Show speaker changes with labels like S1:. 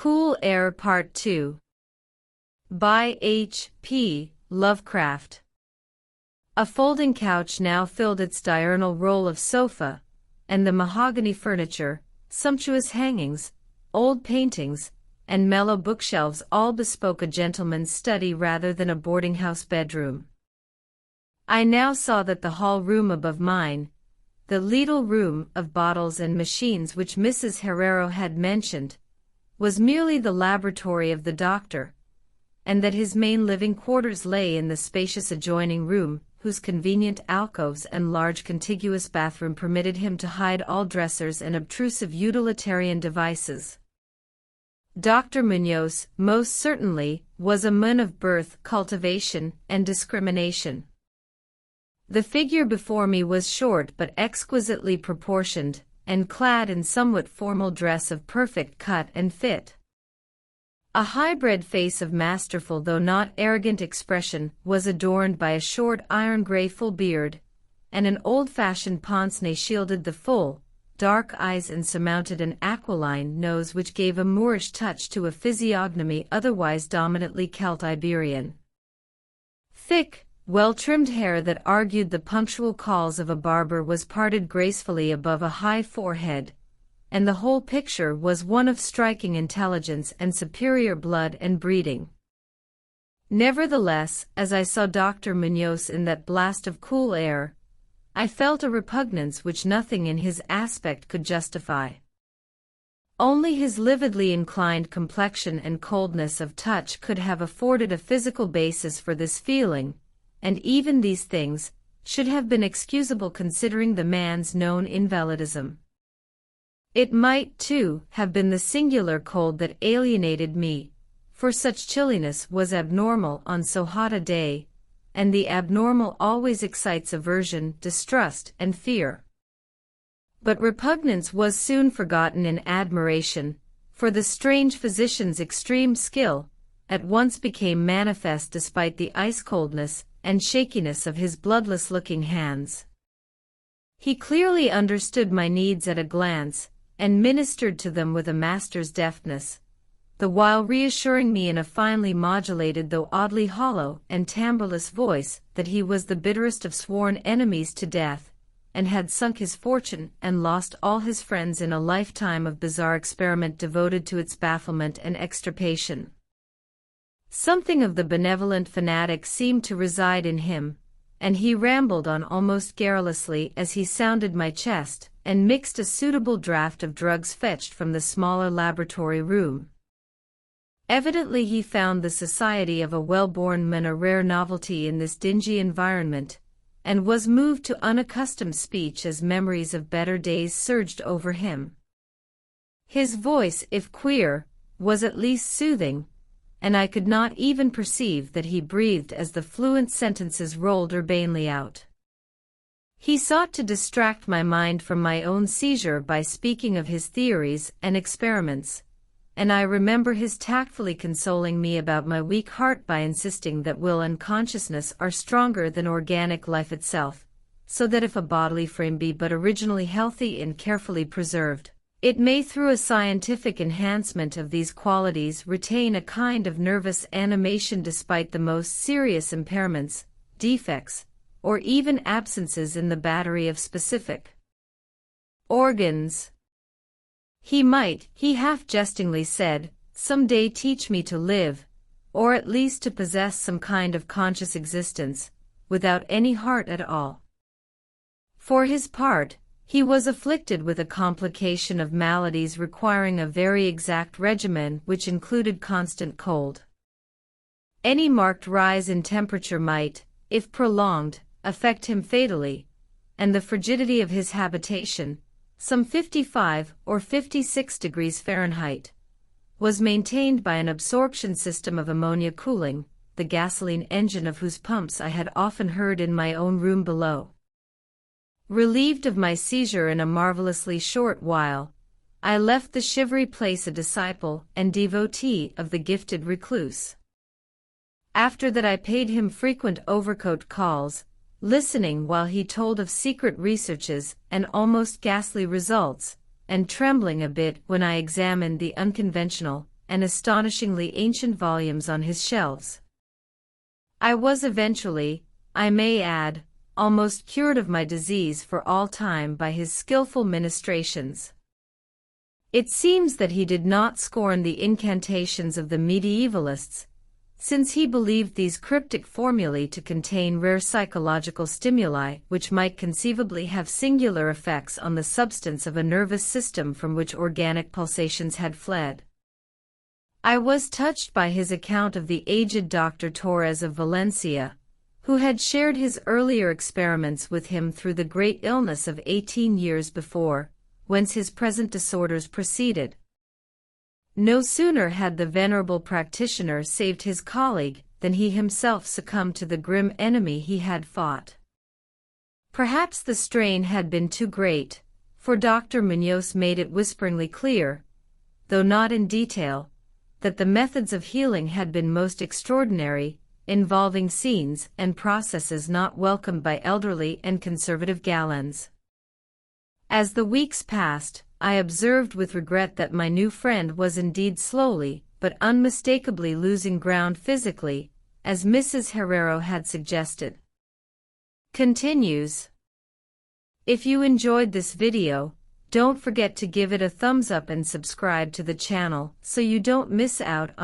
S1: Cool Air Part 2 by H.P. Lovecraft. A folding couch now filled its diurnal role of sofa, and the mahogany furniture, sumptuous hangings, old paintings, and mellow bookshelves all bespoke a gentleman's study rather than a boarding-house bedroom. I now saw that the hall room above mine, the little room of bottles and machines which Mrs. Herrero had mentioned, was merely the laboratory of the doctor, and that his main living quarters lay in the spacious adjoining room, whose convenient alcoves and large contiguous bathroom permitted him to hide all dressers and obtrusive utilitarian devices. Dr. Munoz, most certainly, was a man of birth, cultivation, and discrimination. The figure before me was short but exquisitely proportioned, and clad in somewhat formal dress of perfect cut and fit. A hybrid face of masterful though not arrogant expression was adorned by a short iron-gray full beard, and an old-fashioned pince-nez shielded the full, dark eyes and surmounted an aquiline nose which gave a Moorish touch to a physiognomy otherwise dominantly Celt-Iberian. Thick, well-trimmed hair that argued the punctual calls of a barber was parted gracefully above a high forehead, and the whole picture was one of striking intelligence and superior blood and breeding. Nevertheless, as I saw Dr. Munoz in that blast of cool air, I felt a repugnance which nothing in his aspect could justify. Only his lividly inclined complexion and coldness of touch could have afforded a physical basis for this feeling, and even these things should have been excusable considering the man's known invalidism. It might, too, have been the singular cold that alienated me, for such chilliness was abnormal on so hot a day, and the abnormal always excites aversion, distrust, and fear. But repugnance was soon forgotten in admiration, for the strange physician's extreme skill at once became manifest despite the ice-coldness and shakiness of his bloodless-looking hands. He clearly understood my needs at a glance, and ministered to them with a master's deftness, the while reassuring me in a finely modulated though oddly hollow and timbreless voice that he was the bitterest of sworn enemies to death, and had sunk his fortune and lost all his friends in a lifetime of bizarre experiment devoted to its bafflement and extirpation. Something of the benevolent fanatic seemed to reside in him, and he rambled on almost garrulously as he sounded my chest and mixed a suitable draught of drugs fetched from the smaller laboratory room. Evidently he found the society of a well-born man a rare novelty in this dingy environment, and was moved to unaccustomed speech as memories of better days surged over him. His voice, if queer, was at least soothing, and I could not even perceive that he breathed as the fluent sentences rolled urbanely out. He sought to distract my mind from my own seizure by speaking of his theories and experiments, and I remember his tactfully consoling me about my weak heart by insisting that will and consciousness are stronger than organic life itself, so that if a bodily frame be but originally healthy and carefully preserved, it may through a scientific enhancement of these qualities retain a kind of nervous animation despite the most serious impairments, defects, or even absences in the battery of specific organs. He might, he half-jestingly said, some day teach me to live, or at least to possess some kind of conscious existence, without any heart at all. For his part, he was afflicted with a complication of maladies requiring a very exact regimen which included constant cold. Any marked rise in temperature might, if prolonged, affect him fatally, and the frigidity of his habitation, some 55 or 56 degrees Fahrenheit, was maintained by an absorption system of ammonia cooling, the gasoline engine of whose pumps I had often heard in my own room below. Relieved of my seizure in a marvelously short while, I left the shivery place a disciple and devotee of the gifted recluse. After that I paid him frequent overcoat calls, listening while he told of secret researches and almost ghastly results, and trembling a bit when I examined the unconventional and astonishingly ancient volumes on his shelves. I was eventually, I may add, almost cured of my disease for all time by his skillful ministrations. It seems that he did not scorn the incantations of the medievalists, since he believed these cryptic formulae to contain rare psychological stimuli which might conceivably have singular effects on the substance of a nervous system from which organic pulsations had fled. I was touched by his account of the aged Dr. Torres of Valencia, who had shared his earlier experiments with him through the great illness of 18 years before, whence his present disorders proceeded. No sooner had the venerable practitioner saved his colleague than he himself succumbed to the grim enemy he had fought. Perhaps the strain had been too great, for Dr. Munoz made it whisperingly clear, though not in detail, that the methods of healing had been most extraordinary, involving scenes and processes not welcomed by elderly and conservative gallants. As the weeks passed, I observed with regret that my new friend was indeed slowly, but unmistakably losing ground physically, as Mrs. Herrero had suggested. Continues. If you enjoyed this video, don't forget to give it a thumbs up and subscribe to the channel so you don't miss out on